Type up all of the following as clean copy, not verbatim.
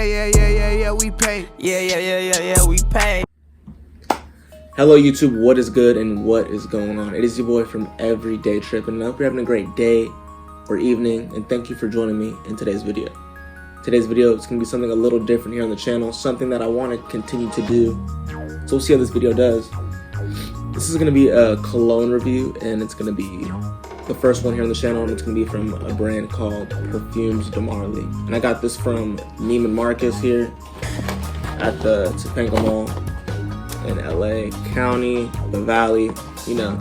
yeah, we pay. Yeah, we pay. Hello YouTube, what is good and what is going on? It is your boy from Everyday Trip, and I hope you're having a great day or evening, and thank you for joining me in today's video. Today's video is going to be something a little different here on the channel, something that I want to continue to do, so we'll see how this video does. This is going to be a cologne review, and it's going to be the first one here on the channel, and it's going to be from a brand called Parfums de Marly. And I got this from Neiman Marcus here at the Topanga Mall in LA County, the Valley, you know.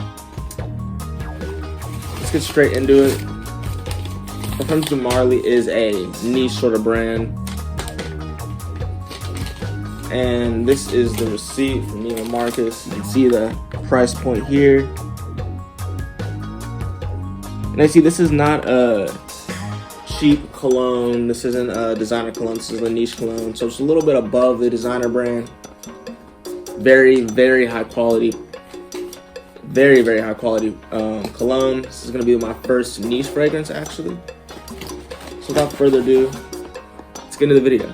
Let's get straight into it. Parfums de Marly is a niche sort of brand, and this is the receipt from Neiman Marcus. You can see the price point here, and I see this is not a cheap cologne. This isn't a designer cologne. This is a niche cologne, so it's a little bit above the designer brand. Very high quality, very high quality cologne. This is gonna be my first niche fragrance actually. So without further ado, let's get into the video.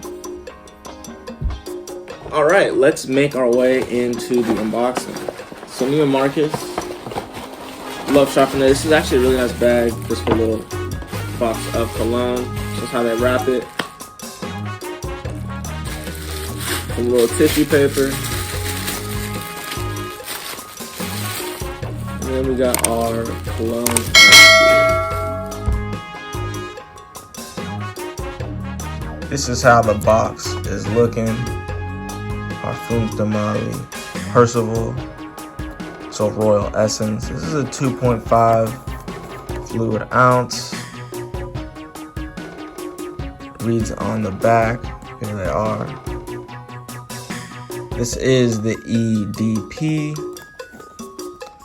All right, let's make our way into the unboxing. So Neiman Marcus, love shopping there. This is actually a really nice bag, just for a little box of cologne. That's how they wrap it. A little tissue paper. And then we got our cologne here. This is how the box is looking. Parfums de Marly, Percival, so Royal Essence. This is a 2.5 fluid ounce. Reads on the back. Here they are. This is the EDP.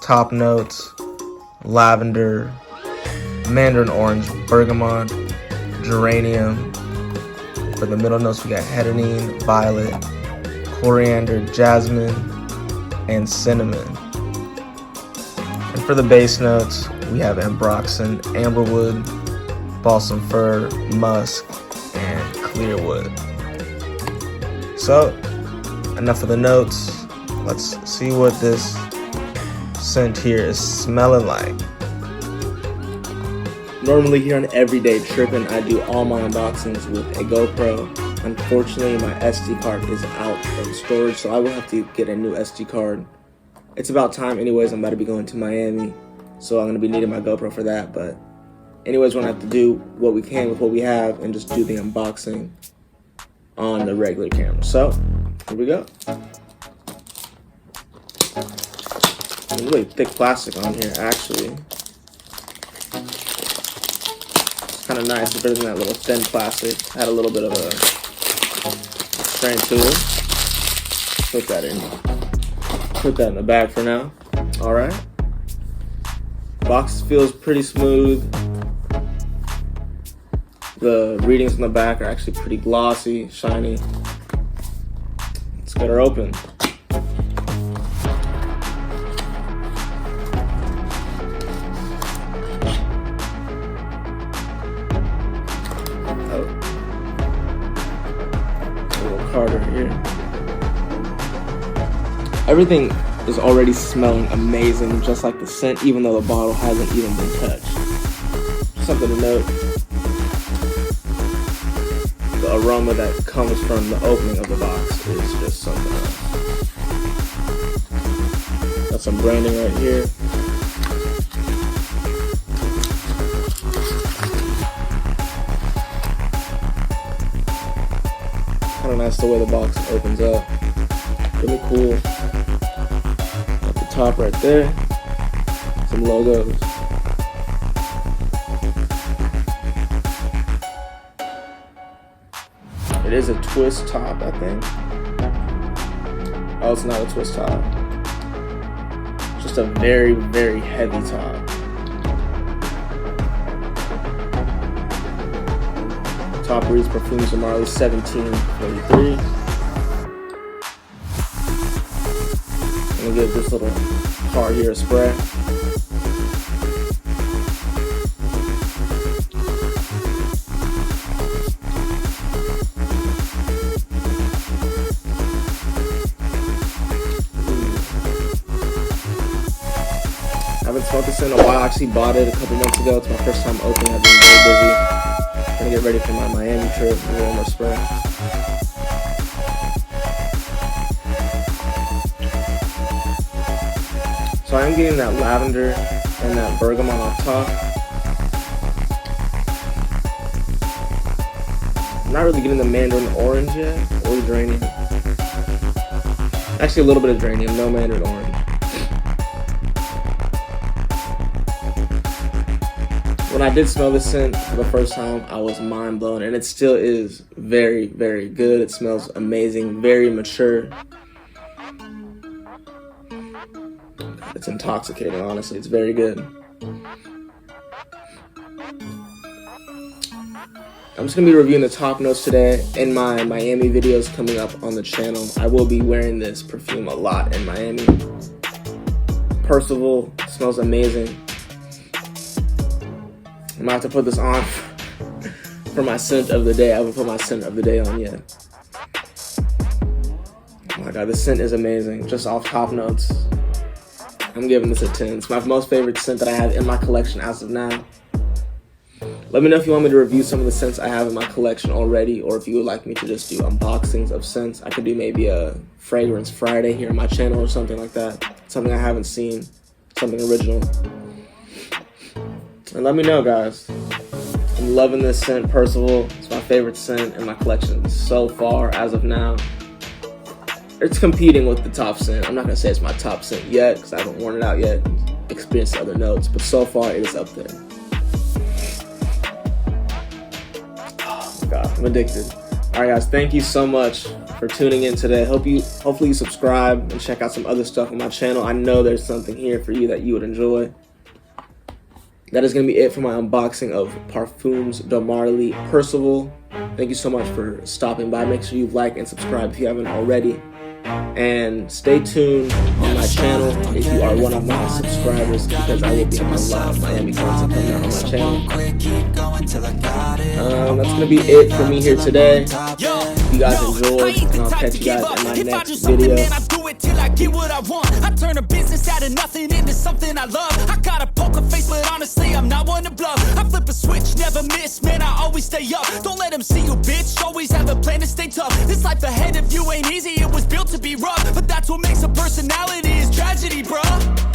Top notes: lavender, mandarin orange, bergamot, geranium. For the middle notes, we got hedanine, violet, coriander, jasmine, and cinnamon. And for the base notes, we have ambroxan, amberwood, balsam fir, musk, and clearwood. So, enough of the notes. Let's see what this scent here is smelling like. Normally here on Everyday Trippin', I do all my unboxings with a GoPro. Unfortunately, my SD card is out of storage, so I will have to get a new SD card. It's about time anyways. I'm about to be going to Miami, so I'm going to be needing my GoPro for that. But anyways, we're going to have to do what we can with what we have and just do the unboxing on the regular camera. So, here we go. Really thick plastic on here, actually. It's kind of nice. It's better than that little thin plastic. Had a little bit of a strength to it. Put that in the bag for now. All right. Box feels pretty smooth. The readings on the back are actually pretty glossy, shiny. Let's get her open. Harder here. Everything is already smelling amazing, just like the scent, even though the bottle hasn't even been touched. Something to note: the aroma that comes from the opening of the box is just something else. Got some branding right here. Kind of nice the way the box opens up. Really cool. At the top right there, some logos. It is a twist top, I think. Oh, it's not a twist top. Just a very heavy top. Top reads Parfums de Marly 1743. I'm gonna give this little card here a spray. smoked this in a while. I actually bought it a couple months ago. It's my first time opening. I've been very busy. Trying to get ready for my Miami trip in Warmer Spring. So I am getting that lavender and that bergamot on top. I'm not really getting the mandarin orange yet, or geranium. Actually, a little bit of geranium, no mandarin orange. When I did smell this scent for the first time, I was mind blown, and it still is very, very good. It smells amazing, very mature. It's intoxicating, honestly. It's very good. I'm just going to be reviewing the top notes today in my Miami videos coming up on the channel. I will be wearing this perfume a lot in Miami. Percival smells amazing. I might have to put this on for my scent of the day. I haven't put my scent of the day on yet. Oh my god, this scent is amazing. Just off top notes, I'm giving this a 10. It's my most favorite scent that I have in my collection as of now. Let me know if you want me to review some of the scents I have in my collection already, or if you would like me to just do unboxings of scents. I could do maybe a Fragrance Friday here on my channel or something like that. Something I haven't seen, something original. And let me know, guys. I'm loving this scent, Percival. It's my favorite scent in my collection so far as of now. It's competing with the top scent. I'm not going to say it's my top scent yet because I haven't worn it out yet, experienced other notes, but so far it is up there. Oh my god, I'm addicted. Alright guys, thank you so much for tuning in today. Hopefully you subscribe and check out some other stuff on my channel. I know there's something here for you that you would enjoy. That is going to be it for my unboxing of Parfums de Marly Percival. Thank you so much for stopping by. Make sure you like and subscribe if you haven't already. And stay tuned on my channel if you are one of my subscribers, because I will be having a lot of Miami content coming out on my channel. That's going to be it for me here today. If you guys enjoyed, and I'll catch you guys in my next video. Till I get what I want. I turn a business out of nothing into something I love. I got a poker face, but honestly I'm not one to bluff. I flip a switch, never miss, man, I always stay up. Don't let them see you, bitch, always have a plan to stay tough. This life ahead of you ain't easy, it was built to be rough. But that's what makes a personality, is tragedy, bruh.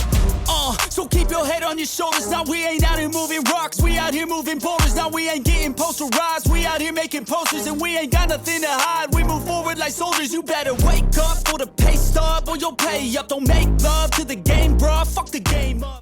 So keep your head on your shoulders. Now we ain't out here moving rocks, we out here moving boulders. Now we ain't getting posterized, we out here making posters. And we ain't got nothing to hide, we move forward like soldiers. You better wake up for the pay stub, or you'll pay up. Don't make love to the game, bruh, fuck the game up.